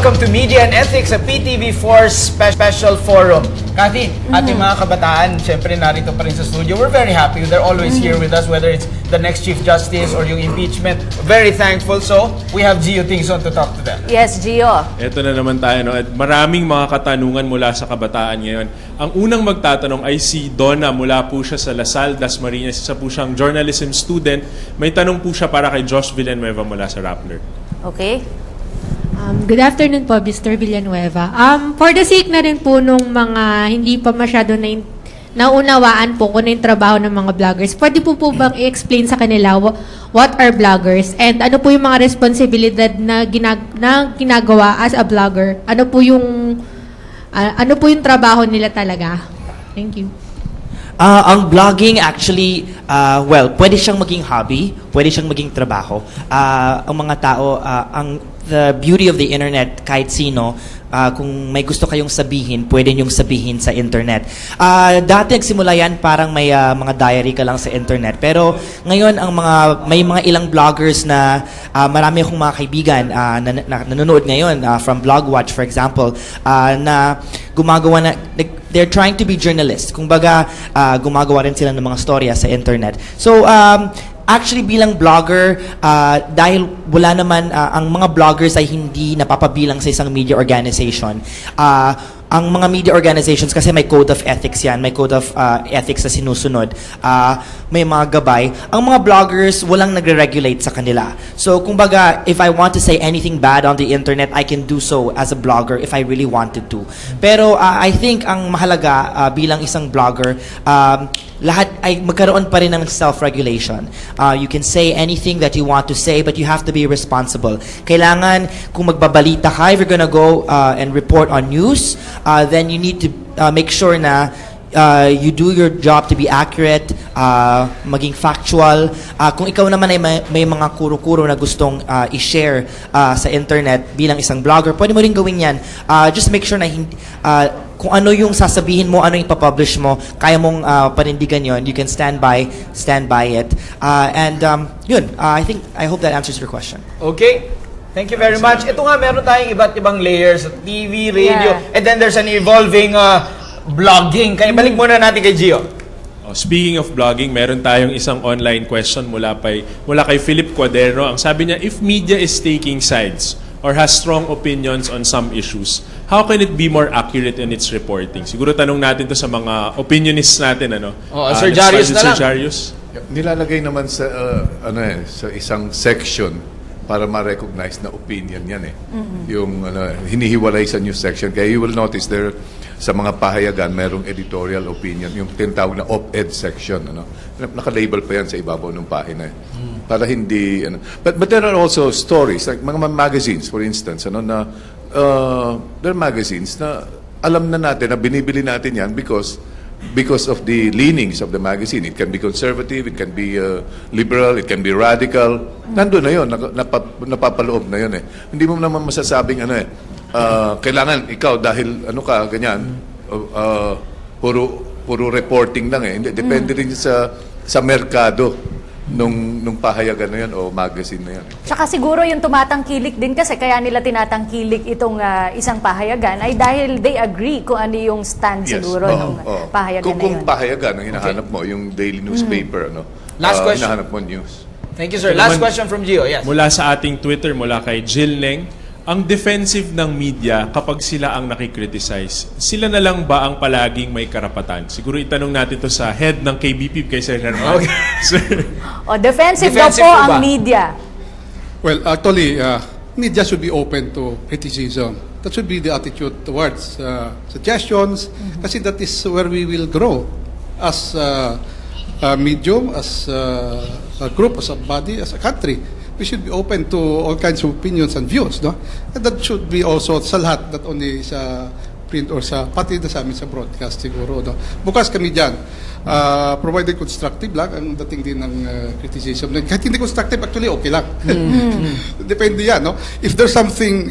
welcome to Media and Ethics, a PTV4 special forum. Kathy, ating mga kabataan, syempre narito pa rin sa studio. We're very happy. They're always here with us, whether it's the next Chief Justice or yung impeachment. Very thankful. So, we have Gio Tingson to talk to them. Yes, Gio. Ito na naman tayo, no? At maraming mga katanungan mula sa kabataan ngayon. Ang unang magtatanong ay si Donna, mula po siya sa Lasal, Dasmariñas. Isa po siyang journalism student. May tanong po siya para kay Josh Villanueva mula sa Rappler. Okay. Good afternoon po, Mr. Villanueva. For the sake na rin po nung mga hindi pa masyado naunawaan po kung ano yung trabaho ng mga vloggers, pwede po bang i-explain sa kanila what are vloggers and ano po yung mga responsibilidad na ginagawa as a vlogger? Ano po yung trabaho nila talaga? Thank you. Ang vlogging actually, pwede siyang maging hobby, pwede siyang maging trabaho. Ang mga tao, the beauty of the internet, kahit sino, kung may gusto kayong sabihin, pwede niyong sabihin sa internet. Dati nagsimula yan, parang may mga diary ka lang sa internet. Pero ngayon, may mga ilang vloggers na marami akong mga kaibigan na nanonood ngayon, from Vlogwatch, for example, na gumagawa na, they're trying to be journalists. Kung baga, gumagawa rin sila ng mga storya sa internet. So, actually, bilang vlogger, dahil wala naman, ang mga vloggers ay hindi napapabilang sa isang media organization. Ang mga media organizations, kasi may code of ethics yan, may code of ethics na sinusunod, may mga gabay. Ang mga vloggers, walang nagre-regulate sa kanila. So, kumbaga, if I want to say anything bad on the internet, I can do so as a vlogger if I really wanted to. Pero I think ang mahalaga bilang isang vlogger, lahat ay magkaroon pa rin ng self-regulation. You can say anything that you want to say, but you have to be responsible. Kailangan, kung magbabalita ka, if you're gonna go and report on news, then you need to make sure na you do your job to be accurate, maging factual. Kung ikaw naman ay may mga kuro-kuro na gustong i-share sa internet bilang isang vlogger, pwede mo rin gawin yan. Just make sure na kung ano yung sasabihin mo, ano yung ipapublish mo, kaya mong panindigan yon, you can stand by it. Yun, I hope that answers your question. Okay. Thank you very much. Ito nga, meron tayong iba't ibang layers, TV, radio, and then there's an evolving vlogging. Kaya balik muna natin kay Gio. Speaking of blogging, meron tayong isang online question mula kay Philip Cuaderno. Ang sabi niya, if media is taking sides or has strong opinions on some issues, how can it be more accurate in its reporting? Siguro tanong natin to sa mga opinionists natin, ano? Sir Jarius na lang. Sir Jarius. Nilalagay naman sa sa isang section para ma-recognize na opinion yan eh. Yung hinihiwalay sa news section. Kaya you will notice there sa mga pahayagan, merong editorial opinion, yung tinatawag na op-ed section. Naka-label pa yan sa ibabaw ng pahina. Para hindi... But there are also stories, like mga magazines, for instance, na there are magazines na alam na natin, na binibili natin yan because of the leanings of the magazine. It can be conservative, it can be liberal, it can be radical. Nandun na yun, napapaloob na yun eh. Hindi mo naman masasabing kailangan ikaw dahil ganyan, puro reporting lang eh. Depende rin sa merkado nung pahayagan na yan o magazine na yan. Tsaka siguro yung tumatangkilik din kasi kaya nila tinatangkilik itong isang pahayagan ay dahil they agree kung ano yung stand siguro ng pahayagan na yun. Kung pahayagan ang hinahanap mo, yung daily newspaper, Last question. hinahanap mo news. Thank you, sir. Last question from Gio. Yes. Mula sa ating Twitter, mula kay Jill Neng, ang defensive ng media kapag sila ang nakikriticize, sila na lang ba ang palaging may karapatan? Siguro itanong natin to sa head ng KBP, kay Sir Herman. Okay. Defensive daw po ba ang media. Well, actually, media should be open to criticism. That should be the attitude towards suggestions, kasi that is where we will grow as a medium, as a group, as a body, as a country. We should be open to all kinds of opinions and views, no? And that should be also sa lahat, not only sa print or pati na sa amin sa broadcast siguro, no? Bukas kami dyan. Provided constructive lang, ang dating din ng criticism. Kahit hindi constructive, actually okay lang. Depende yan, no? If there's something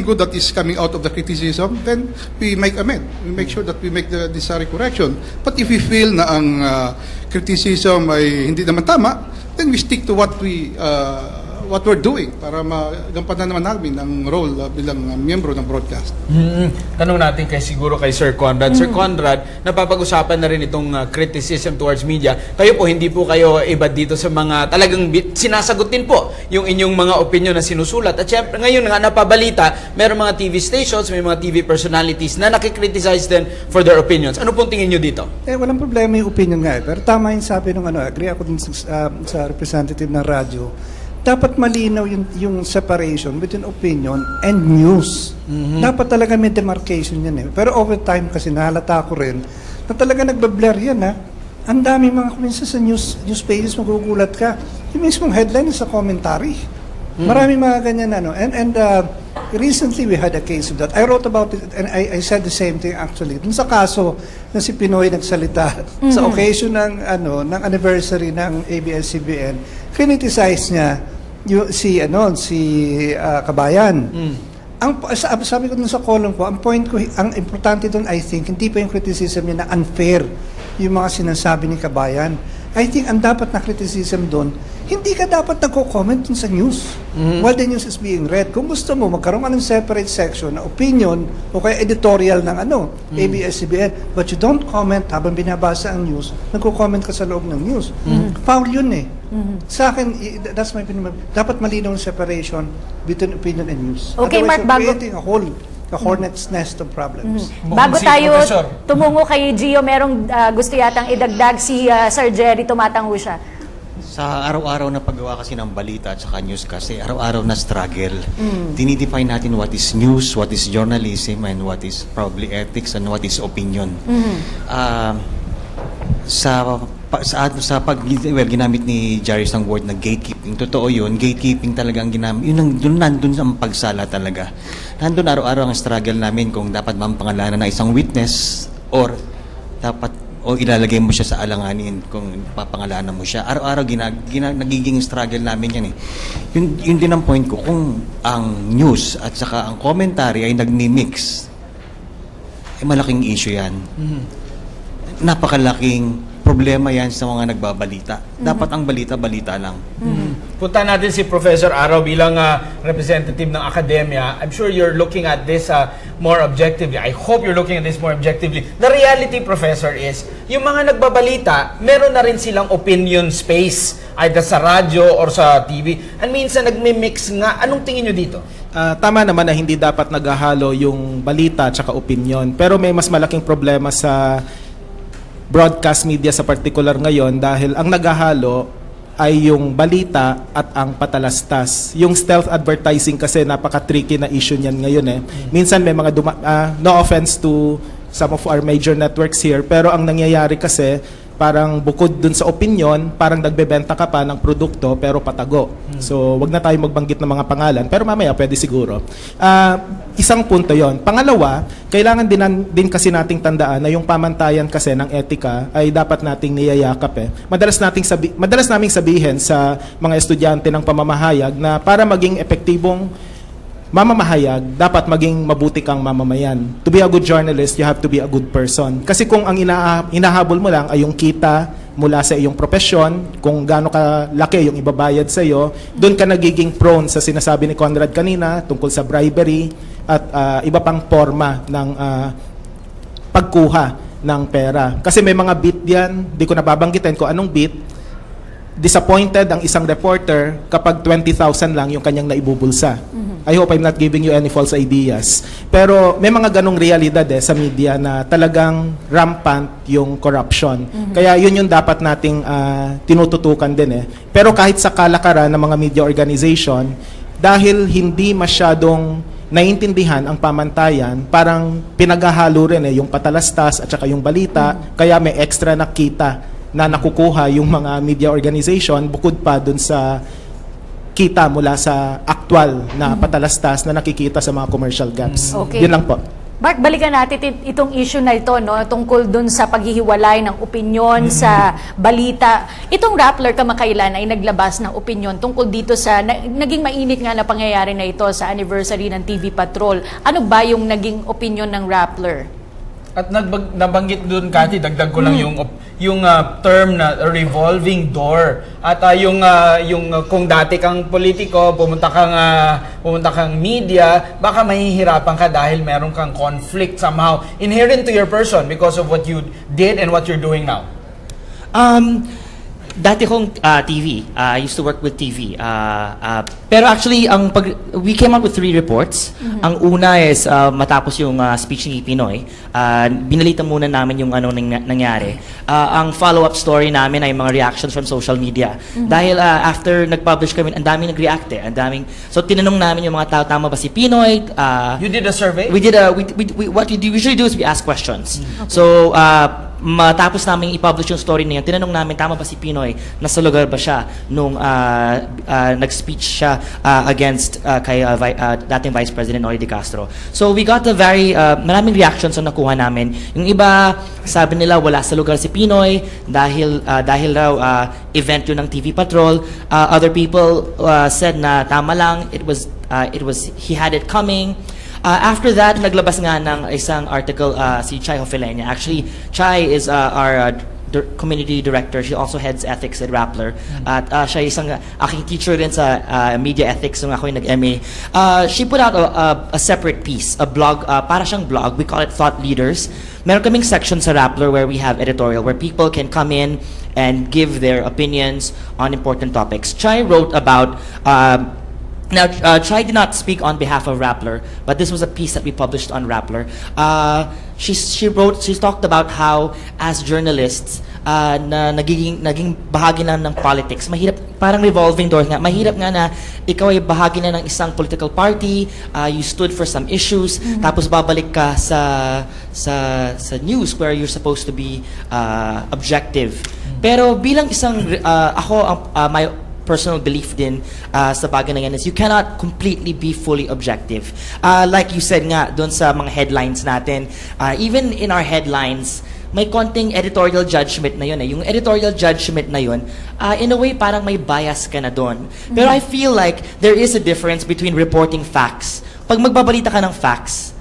good that is coming out of the criticism, then we make amend. We make sure that we make the necessary correction. But if we feel na ang criticism ay hindi naman tama, then we stick to what we what we're doing para magampanan naman namin ang role bilang miyembro ng broadcast. Tanong natin siguro kay Sir Conrad. Sir Conrad, napapag-usapan na rin itong criticism towards media. Kayo po, hindi po kayo iba dito sa mga talagang sinasagot din po yung inyong mga opinion na sinusulat. At syempre, ngayon nga napabalita, meron mga TV stations, may mga TV personalities na nakikriticize din for their opinions. Ano pong tingin nyo dito? Walang problema yung opinion nga Pero tama yung sabi ng agree ako din sa representative ng radyo. Dapat malinaw yung separation between opinion and news. Dapat talaga may demarcation yan Pero over time kasi nahalata ko rin na talaga nagbablur yan Ang dami mga kuminsan sa news pages, magugulat ka. Yung mismong headline sa commentary. Marami mga ganyan And recently we had a case of that. I wrote about it and I said the same thing actually. Dun sa kaso na si Pinoy nagsalita sa occasion ng anniversary ng ABS-CBN, criticize niya si Kabayan. Sabi ko dun sa column ko, ang point ko, ang importante dun I think, hindi pa yung criticism niya na unfair yung mga sinasabi ni Kabayan. I think ang dapat na criticism doon, hindi ka dapat nagko-comment dun sa news while the news is being read. Kung gusto mo, magkaroon ka ng separate section na opinion o kaya editorial ng ABS-CBN, but you don't comment habang binabasa ang news, nagko-comment ka sa loob ng news. Foul yun Sa akin, that's my opinion. Dapat malinaw ang separation between opinion and news. Okay, Otherwise, Mark, you're creating a hornet's nest of problems. Bago Si tayo Professor. tumungo kay Gio, merong gusto yatang idagdag si Sir Jerry, tumatango siya. Sa araw-araw na paggawa kasi ng balita at saka news kasi, araw-araw na struggle. Dinidefine natin what is news, what is journalism, and what is probably ethics, and what is opinion. Ginamit ni Jairus ng word na gatekeeping. Totoo yun, gatekeeping talaga ang ginamit. Yun nandun ang pagsala talaga. Nandun araw-araw ang struggle namin kung dapat ba ang pangalanan ng isang witness or ilalagay mo siya sa alanganin kung papangalanan mo siya. Araw-araw nagiging struggle namin yan Yun din ang point ko. Kung ang news at saka ang commentary ay nagmi-mix, malaking issue yan. Napakalaking problema yan sa mga nagbabalita. Dapat ang balita lang. Punta natin si Professor Araw bilang representative ng akademya. I'm sure you're looking at this more objectively. I hope you're looking at this more objectively. The reality, Professor, is yung mga nagbabalita, meron na rin silang opinion space either sa radyo or sa TV. And minsan nagmi-mix nga. Anong tingin nyo dito? Tama naman na hindi dapat naghahalo yung balita at saka opinion. Pero may mas malaking problema sa broadcast media sa particular ngayon dahil ang naghahalo ay yung balita at ang patalastas. Yung stealth advertising kasi napaka-tricky na issue niyan ngayon Minsan may mga no offense to some of our major networks here, pero ang nangyayari kasi parang bukod dun sa opinion, parang nagbebenta ka pa ng produkto pero patago. So, wag na tayo magbanggit ng mga pangalan, pero mamaya pwede siguro. Isang punto yon. Pangalawa, kailangan din kasi nating tandaan na yung pamantayan kasi ng etika ay dapat nating niyayakap Madalas naming sabihin sa mga estudyante ng pamamahayag na para maging epektibong mamamahayag, dapat maging mabuti kang mamamayan. To be a good journalist, you have to be a good person. Kasi kung ang hinahabol mo lang ay yung kita mula sa iyong profesyon, kung gaano kalaki yung ibabayad sa iyo, doon ka nagiging prone sa sinasabi ni Conrad kanina tungkol sa bribery at iba pang forma ng pagkuha ng pera. Kasi may mga beat diyan, di ko nababanggitin ko anong beat. Disappointed ang isang reporter kapag 20,000 lang yung kanyang naibubulsa. I hope I'm not giving you any false ideas. Pero may mga ganong realidad sa media na talagang rampant yung corruption. Kaya yun yung dapat nating tinututukan din Pero kahit sa kalakaran ng mga media organization, dahil hindi masyadong naiintindihan ang pamantayan, parang pinaghahalo rin yung patalastas at saka yung balita, kaya may extra na kita na nakukuha yung mga media organization bukod pa dun sa kita mula sa actual na patalastas na nakikita sa mga commercial gaps. Okay. Yun lang po. Mark, balikan natin itong issue na ito, tungkol dun sa paghihiwalay ng opinyon sa balita. Itong Rappler kamakailan ay naglabas ng opinyon tungkol dito sa naging mainit nga na pangyayari na ito sa anniversary ng TV Patrol. Ano ba yung naging opinyon ng Rappler? At nabanggit doon, Cathy, dagdag ko lang yung term na revolving door. At yung kung dati kang politiko, pumunta kang media, baka mahihirapan ka dahil meron kang conflict somehow inherent to your person because of what you did and what you're doing now. Dati kong TV. I used to work with TV. Pero actually, we came out with 3 reports. Ang una is matapos yung speech ni Pinoy, binalita muna namin yung nangyari. Ang follow-up story namin ay mga reactions from social media. Dahil after nag-publish kami, ang daming nag-react eh. So tinanong namin yung mga tao, tama ba si Pinoy? You did a survey? We did what we usually do is we ask questions. So matapos namin i-publish yung story na yun, tinanong namin, tama ba si Pinoy? Nasa lugar ba siya nung nag-speech siya against kay dating Vice President Noli de Castro? So we got a maraming reactions na nakuha namin. Yung iba, sabi nila wala sa lugar si Pinoy dahil raw event yun ng TV Patrol. Other people said na tama lang, it was he had it coming. After that, naglabas nga ng isang article si Chai Hofelenya. Actually, Chai is our community director. She also heads ethics at Rappler. At siya isang aking teacher rin sa media ethics nung ako yung nag-MA. She put out a separate piece, a blog, para siyang blog. We call it Thought Leaders. Meron kaming section sa Rappler where we have editorial, where people can come in and give their opinions on important topics. Chai wrote about now, Chai did not speak on behalf of Rappler, but this was a piece that we published on Rappler. She talked about how, as journalists, na naging bahagi na ng politics. Mahirap, parang revolving door nga. Mahirap nga na ikaw ay bahagi na ng isang political party, you stood for some issues, tapos babalik ka sa news where you're supposed to be objective. Pero bilang isang, my personal belief din sa bagay na yan is you cannot completely be fully objective. Like you said nga doon sa mga headlines natin, even in our headlines, may konting editorial judgment na yun eh. Yung editorial judgment na yun, in a way parang may bias ka na doon. Pero I feel like there is a difference between reporting facts. Pag magbabalita ka ng facts,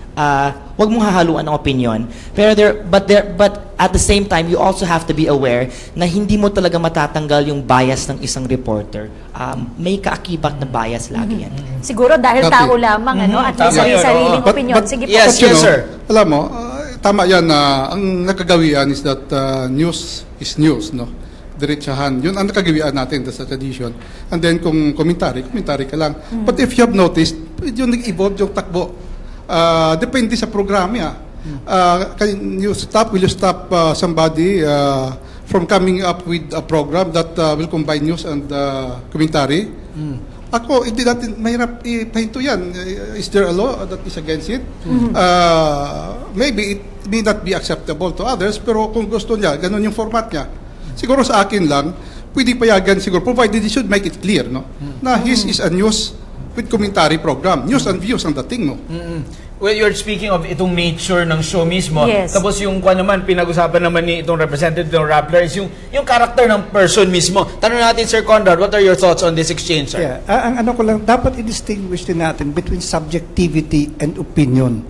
wag mong hahaluan ng opinion. But at the same time, you also have to be aware na hindi mo talaga matatanggal yung bias ng isang reporter. May kaakibat na bias lagi yan. Siguro dahil Copy. tao lamang, ano, at may Tama yun, sariling oo. opinion. But- Sige po. Yes, You know, sir. Alam mo, tama yan na ang nakagawian is that news is news, no? Diretsahan. Yun ang nakagawian natin sa tradition. And then kung komentary ka lang. But if you have noticed, yung nag-evolve yung takbo. Depende sa programa. Will you stop somebody from coming up with a program that will combine news and commentary? Ako, hindi natin mahirap ipahinto yan. Is there a law that is against it? Maybe it may not be acceptable to others, pero kung gusto niya, ganun yung format niya. Siguro sa akin lang, pwede payagan siguro, provided he should make it clear, no? Na his is a news with commentary program. News and views ang dating, no? Well, you're speaking of itong nature ng show mismo. Yes. Tapos yung naman, pinag-usapan naman ni itong representative ng Rappler is yung character ng person mismo. Tanong natin, Sir Conrad, what are your thoughts on this exchange, sir? Yeah. Ang ano ko lang, dapat i-distinguish din natin between subjectivity and opinion.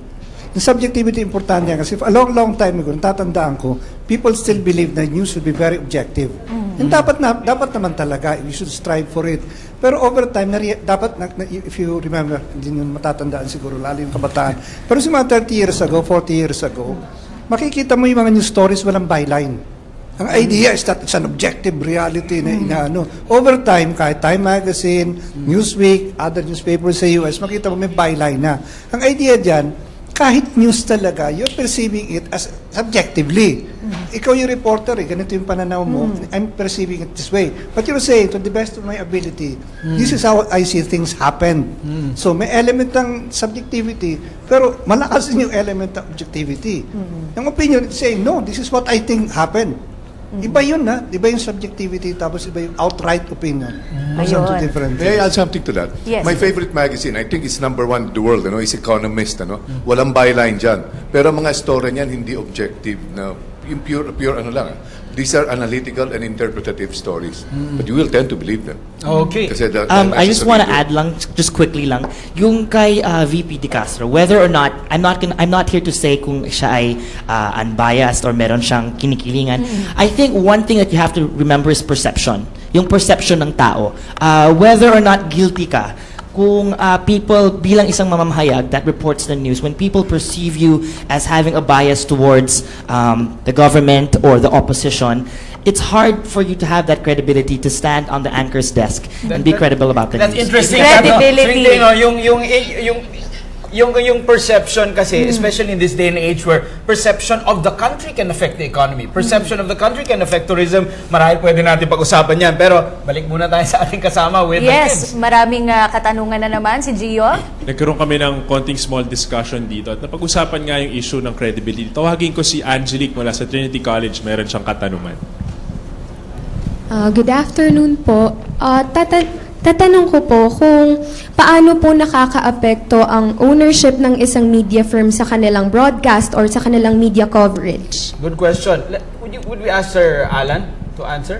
Yung subjectivity, importante yan kasi a long time ago, tatandaan ko, people still believe that news should be very objective. And dapat naman talaga, we should strive for it. Pero over time, if you remember, hindi nyo matatandaan siguro, lalo yung kabataan. Pero sa mga 30 years ago, 40 years ago, makikita mo yung mga news stories, walang byline. Ang idea is that it's an objective reality na inaano. Over time, kahit Time Magazine, Newsweek, other newspapers sa US, makita mo may byline na. Ang idea dyan, kahit news talaga, you're perceiving it as subjectively. Ikaw yung reporter, ganito yung pananaw mo, I'm perceiving it this way. But you're saying, to the best of my ability, this is how I see things happen. So may element ng subjectivity, pero malakas din yung element ng objectivity. Yung opinion, it's saying, no, this is what I think happened. Iba yun, ha? Iba yung subjectivity, tapos iba yung outright opinion. Those are two different May I things. add something to that? Yes. My favorite magazine, I think it's number 1 in the world, is Economist, Walang byline dyan. Pero mga story niyan, hindi objective na yung pure ano lang. These are analytical and interpretative stories. But you will tend to believe them. Okay. Kasi I just want to add lang, just quickly lang, yung kay VP De Castro, whether or not, I'm not here to say kung siya ay unbiased or meron siyang kinikilingan. I think one thing that you have to remember is perception. Yung perception ng tao. Whether or not guilty ka, kung people bilang isang mamamahayag that reports the news, when people perceive you as having a bias towards the government or the opposition, it's hard for you to have that credibility to stand on the anchor's desk and be credible about the That's news. interesting. Credibility. Yung perception kasi, especially in this day and age where perception of the country can affect the economy. Perception of the country can affect tourism. Marahil pwede natin pag-usapan yan. Pero balik muna tayo sa ating kasama with the Yes, kids. maraming katanungan na naman si Gio. Nagkaroon kami ng konting small discussion dito at napag-usapan nga yung issue ng credibility. Tawagin ko si Angelique mula sa Trinity College. Meron siyang katanungan. Good afternoon po. Tatanong ko po kung paano po nakakaapekto ang ownership ng isang media firm sa kanilang broadcast or sa kanilang media coverage. Good question. Would we ask Sir Alan to answer?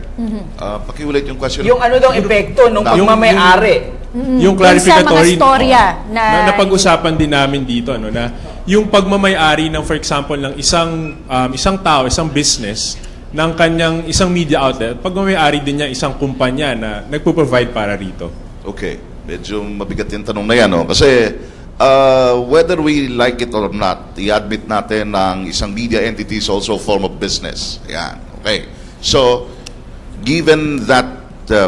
Pakiulit yung question. Yung ano daw epekto nung pagmamayari? Yung clarificatory Yung sa mga storya na- napag-usapan din namin dito na yung pagmamay-ari ng, for example, ng isang tao, isang business ng kanyang isang media outlet, pagmamay-ari din niya isang kumpanya na nagpo-provide para rito. Okay. Medyo mabigat yung tanong na yan, no? Kasi whether we like it or not, i-admit natin na isang media entity is also a form of business. Yan. Okay. So, given that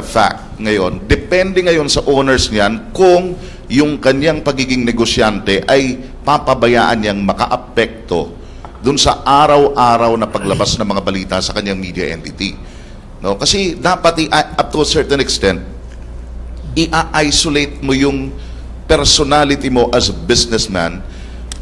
fact ngayon, depende ngayon sa owners niyan kung yung kanyang pagiging negosyante ay papabayaan niyang makaapekto dun sa araw-araw na paglabas ng mga balita sa kanyang media entity. No? Kasi dapat up to a certain extent, i-isolate mo yung personality mo as a businessman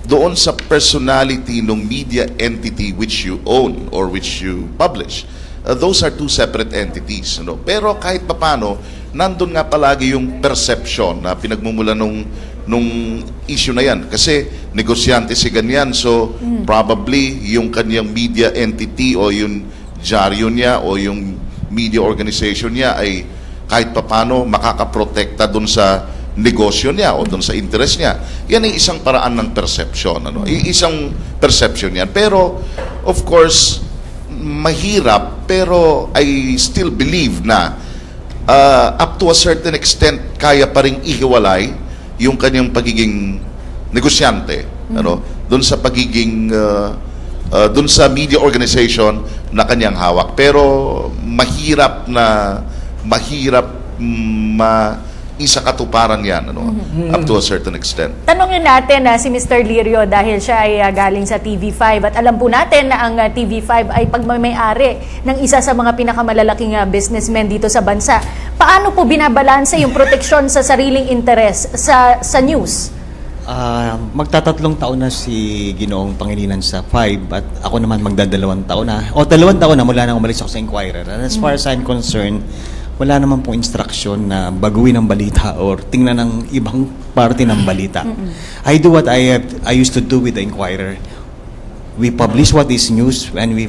doon sa personality ng media entity which you own or which you publish. Those are two separate entities. No? Pero kahit papano, nandun nga palagi yung perception na pinagmumula nung issue na yan. Kasi negosyante si ganyan, so probably yung kanyang media entity o yung dyaryo niya o yung media organization niya ay kahit papano makakaprotekta dun sa negosyo niya o dun sa interest niya. Yan ay isang paraan ng perception. Ano? Isang perception yan. Pero, of course, mahirap, pero I still believe na up to a certain extent, kaya pa rin ihiwalay yung kanyang pagiging negosyante, ano, doon sa pagiging doon sa media organization na kanyang hawak. Pero mahirap isa katuparan yan, ano, up to a certain extent. Tanongin natin si Mr. Lirio dahil siya ay galing sa TV5 at alam po natin na ang TV5 ay pagmamayari ng isa sa mga pinakamalalaking businessmen dito sa bansa. Paano po binabalanse yung proteksyon sa sariling interes sa news? Magtatatlong taon na si Ginoong Pangilinan sa 5 at ako naman magdadalawang taon na. O 2 taon na mula nang umalis ako sa Inquirer. And as far as I'm concerned, wala naman pong instruction na baguhin ang balita or tingnan ng ibang parte ng balita. I do what I used to do with the Inquirer. We publish what is news and we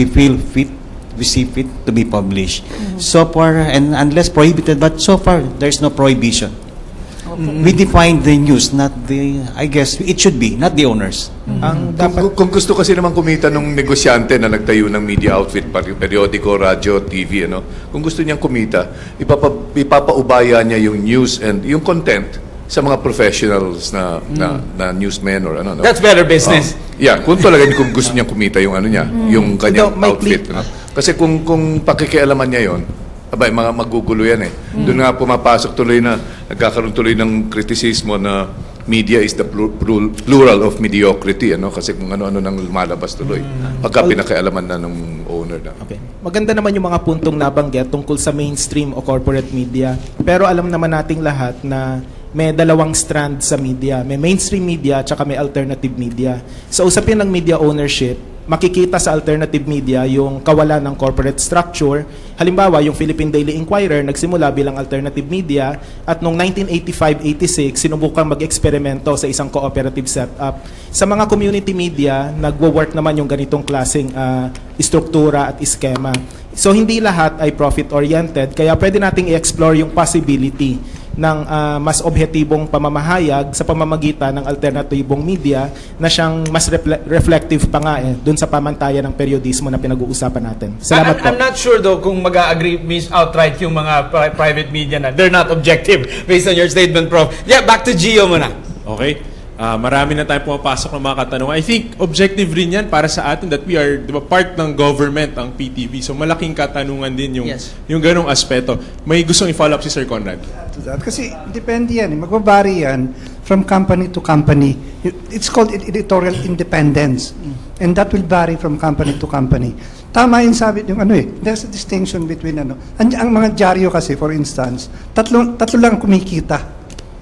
feel fit, we see fit to be published. So far, and unless prohibited, but so far there's no prohibition. We define the news, not I guess it should be, not the owners. Ang dapat Kung gusto kasi naman kumita ng negosyante na nagtayo ng media outfit, periodiko, radyo, TV, ano, kung gusto niyang kumita, ipapaubaya niya yung news and yung content sa mga professionals na newsmen or ano. No? That's better business. Yeah, kung talaga kung gusto niyang kumita yung ano niya, yung kanyang May outfit. No? Kasi kung pakikialaman niya yon, abay, mga magugulo yan eh. Doon nga pumapasok tuloy nagkakaroon tuloy ng kritisismo na media is the plural of mediocrity, ano? Kasi kung ano-ano nang lumalabas tuloy. Pagka pinakialaman na ng owner na. Okay. Maganda naman yung mga puntong nabanggit tungkol sa mainstream o corporate media. Pero alam naman nating lahat na may dalawang strand sa media. May mainstream media at saka may alternative media. Sa usapin ng media ownership, makikita sa alternative media yung kawalan ng corporate structure. Halimbawa, yung Philippine Daily Inquirer nagsimula bilang alternative media at noong 1985-86 sinubukang mag-eksperimento sa isang cooperative setup. Sa mga community media, nagwo-work naman yung ganitong klaseng struktura at iskema. So hindi lahat ay profit-oriented, kaya pwede nating i-explore yung possibility ng mas objetibong pamamahayag sa pamamagitan ng alternatibong media na siyang mas reflective pa nga dun sa pamantayan ng periodismo na pinag-uusapan natin. Salamat po. I'm not sure though kung mag-agree outright yung mga private media na they're not objective based on your statement, Prof. Yeah, back to Gio muna. Okay? Marami na tayong pumapasok ng mga katanungan. I think objective rin yan para sa atin that we are, di ba, part ng government ang PTV. So malaking katanungan din yung ganong aspeto. May gustong i-follow up si Sir Conrad. Kasi depende yan. Magbabari yan from company to company. It's called editorial independence. And that will vary from company to company. Tama yung sabi yung there's a distinction between ang mga dyaryo kasi, for instance, tatlo lang kumikita.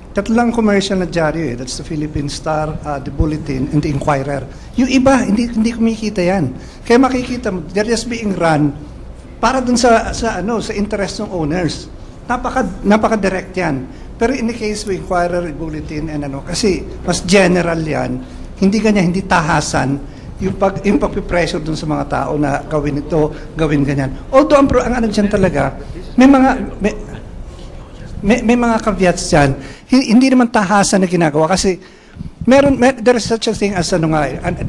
Tatlo lang commercial na dyaryo That's the Philippine Star, the Bulletin, and the Inquirer. Yung iba, hindi kumikita yan. Kaya makikita mo, they're just being run para dun sa interest ng owners. Napaka-direct yan. Pero in the case of Inquirer, Bulletin, and kasi mas general yan, hindi tahasan yung pagpipressure dun sa mga tao na gawin ito, gawin ganyan. Although, ang dyan talaga, may mga caveats dyan. Hindi naman tahasan na ginagawa kasi there is such a thing as an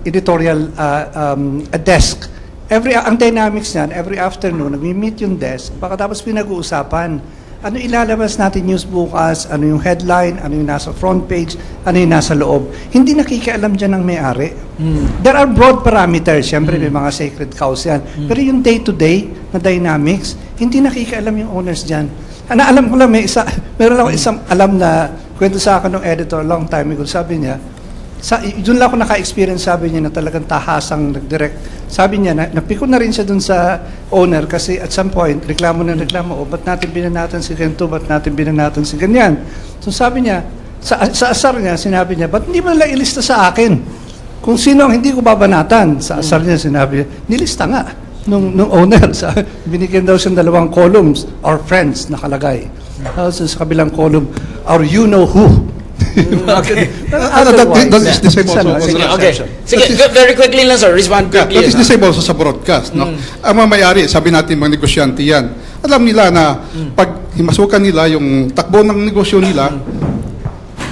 editorial a desk. Ang dynamics niyan, every afternoon, nag-meet yung desk, pagkatapos pinag-uusapan, ano ilalabas natin news bukas, ano yung headline, ano yung nasa front page, ano yung nasa loob. Hindi nakikialam dyan ng may-ari. There are broad parameters, syempre may mga sacred cows yan. Pero yung day-to-day na dynamics, hindi nakikialam yung owners dyan. Alam ko lang, meron lang isang alam na kwento sa akin ng editor long time ago. Sabi niya, doon lang ako naka-experience, sabi niya, na talagang tahasang nag-direct. Sabi niya, napiko na rin siya doon sa owner kasi at some point, reklamo, ba't natin binanatan si ganito, ba't natin binanatan si ganyan. So sabi niya, sa asar niya, sinabi niya, ba't hindi mo lang ilista sa akin? Kung sino ang hindi ko babanatan, sa asar niya, sinabi niya, nilista nga. Nung owner, binigyan daw siyang 2 columns, our friends, nakalagay. Tapos sa kabilang column, our you-know-who. Okay. That is the same also. Okay. Sige, very quickly lang, sir. Respond quickly. That is the same also sa broadcast. No? Ang mga may-ari, sabi natin mga negosyante yan, alam nila na pag himasukan nila yung takbo ng negosyo nila,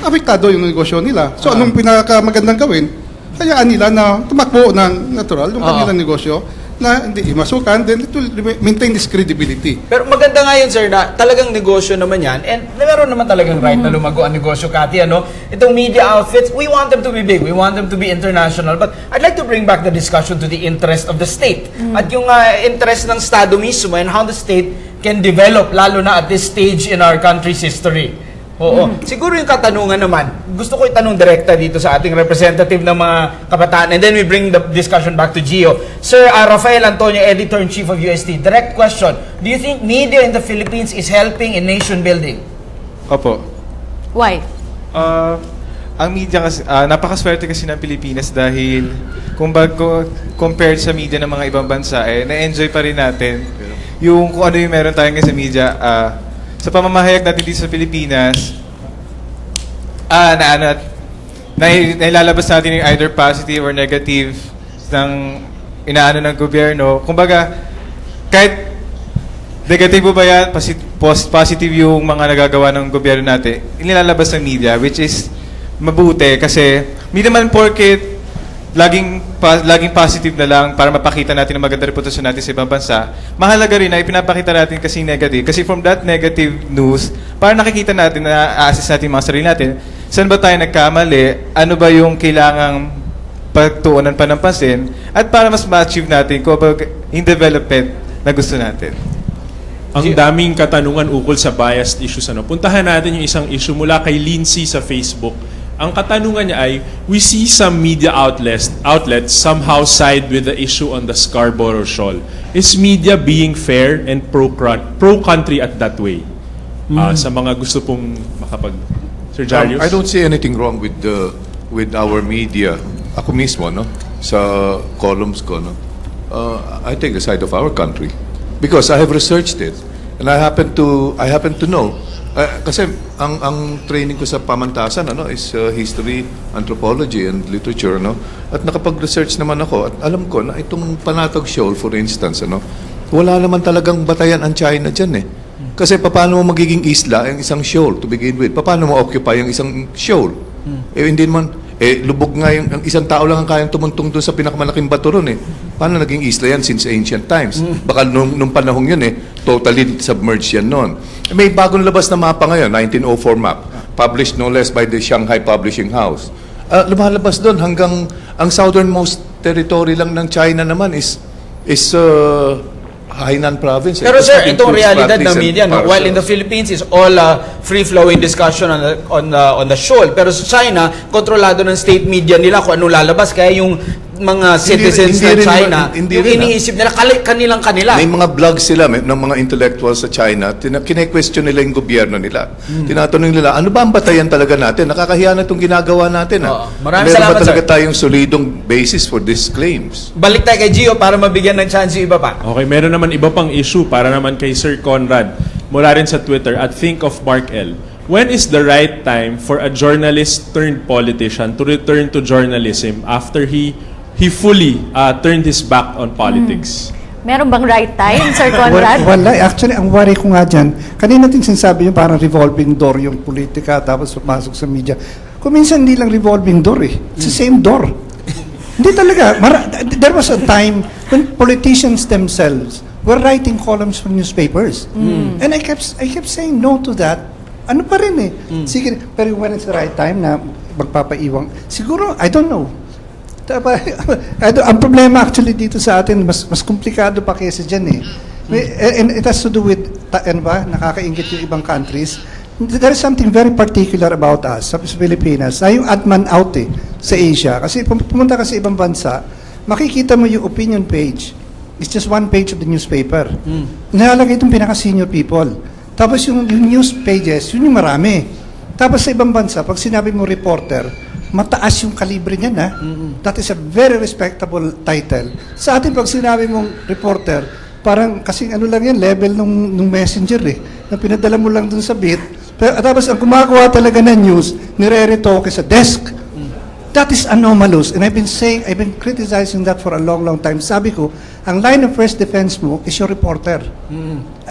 apektado yung negosyo nila. So anong pinakamagandang gawin? Hayaan nila na tumakbo ng natural yung kanilang negosyo na hindi masukan, then it will maintain this credibility. Pero maganda nga yun, sir, na talagang negosyo naman yan. And meron naman talagang right na lumago ang negosyo, Cathy. Itong media outfits, we want them to be big. We want them to be international. But I'd like to bring back the discussion to the interest of the state. At yung interest ng Estado mismo and how the state can develop, lalo na at this stage in our country's history. Oo. Siguro yung katanungan naman, gusto ko itanong direkta dito sa ating representative ng mga kabataan, and then we bring the discussion back to Gio. Sir Rafael Antonio, Editor-in-Chief of UST, direct question. Do you think media in the Philippines is helping in nation building? Opo. Why? Ang media kasi, napakaswerte kasi ng Pilipinas dahil compared sa media ng mga ibang bansa, na-enjoy pa rin natin yung kung ano yung meron tayo ngayon sa media. Sa pamamahayag natin dito sa Pilipinas, nailalabas natin yung either positive or negative ng inaano ng gobyerno. Kumbaga, kahit negatibo ba yan, positive yung mga nagagawa ng gobyerno natin, inilalabas ng media, which is mabuti kasi hindi naman porket laging positive na lang para mapakita natin ang maganda reputasyon natin sa ibang bansa. Mahalaga rin na ipinapakita natin kasi negative. Kasi from that negative news, para nakikita natin na assess natin mga sarili natin, saan ba tayo nagkamali, ano ba yung kailangang pagtuunan pa ng pansin, at para mas ma-achieve natin kung yung development na gusto natin. Ang daming katanungan ukol sa biased issues. Puntahan natin yung isang issue mula kay Lindsay sa Facebook. Ang katanungan niya ay, we see some media outlets somehow side with the issue on the Scarborough Shoal. Is media being fair and pro-country at that way? Sa mga gusto pong Sir Jarius? I don't see anything wrong with our media. Ako mismo, no? sa columns ko, no, I take the side of our country because I have researched it and I happen to know. Kasi ang training ko sa pamantasan is history, anthropology, and literature, at nakapag-research naman ako at alam ko na itong Panatag Shoal, for instance, wala naman talagang batayan ang China dyan Kasi paano mo magiging isla ang isang shoal to begin with? Paano mo occupy ang isang shoal? Hindi naman, lubog nga ang isang tao lang ang kayang tumuntong doon sa pinakamalaking bato ron Paano naging isla yan since ancient times? Baka nung panahong yun totally submerged yan noon. May bagong labas na mapa ngayon, 1904 map, published no less by the Shanghai Publishing House. Lumalabas doon hanggang ang southernmost territory lang ng China naman is Hainan province. Pero sir, It itong includes realidad Pratis ng and media, Parsa. while in the Philippines is all free-flowing discussion on the shoal, pero sa China, kontrolado ng state media nila kung anong lalabas, kaya yung mga citizens hindi ng rin China, naman- hindi yung rin, iniisip nila, kanila. May mga blogs sila ng mga intellectuals sa China, kine-question nila yung gobyerno nila. Tinatanong nila, ano ba ang batayan talaga natin? Nakakahiya na itong ginagawa natin. Oo. Maraming Meron salamat, ba talaga sir. tayong solidong basis for these claims? Balik tayo kay Gio para mabigyan ng chance yung iba pa. Okay, meron naman iba pang issue para naman kay Sir Conrad mula rin sa Twitter at Think of Mark L. When is the right time for a journalist turned politician to return to journalism after he fully turned his back on politics? Meron bang right time, Sir Conrad? Wala. Actually, ang worry ko nga dyan, kanina natin sinasabi yung parang revolving door yung politika tapos pumasok sa media. Kung minsan hindi lang revolving door It's the same door. Hindi talaga. There was a time when politicians themselves were writing columns for newspapers. And I kept saying no to that. Ano pa rin Sige, pero when it's the right time na magpapaiwang, siguro, I don't know. Ang problema actually dito sa atin, mas komplikado pa kaysa dyan And it has to do with, nakakaingit yung ibang countries. There is something very particular about us sa Pilipinas, na yung odd man out sa Asia. Kasi pumunta ka sa ibang bansa, makikita mo yung opinion page. It's just one page of the newspaper. Nalalagay itong pinaka-senior people. Tapos yung news pages, yun yung marami. Tapos sa ibang bansa, pag sinabi mo reporter, mataas yung kalibre niyan That is a very respectable title. Sa atin, pag sinabi mong reporter, parang kasing ano lang yan, level nung messenger na pinadala mo lang dun sa beat. Pero, tapos ang gumagawa talaga ng news, nire-retoke sa desk. That is anomalous. And I've been criticizing that for a long, long time. Sabi ko, ang line of first defense mo is your reporter.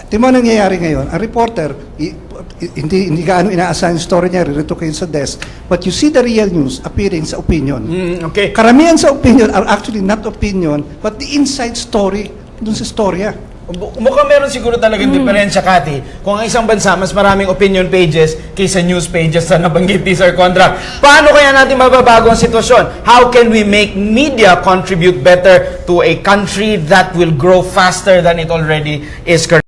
Tingnan mo nangyayari ngayon. Ang reporter, hindi gaano inaasahan yung story niya, riretoke sa desk. But you see the real news appearing sa opinion. Okay. Karamihan sa opinion are actually not opinion, but the inside story dun sa storya. Mukhang meron siguro talagang diferensya, Cathy. Kung ang isang bansa, mas maraming opinion pages kaysa news pages na nabanggit ni Sir Conrad. Paano kaya natin mababago ang sitwasyon? How can we make media contribute better to a country that will grow faster than it already is currently?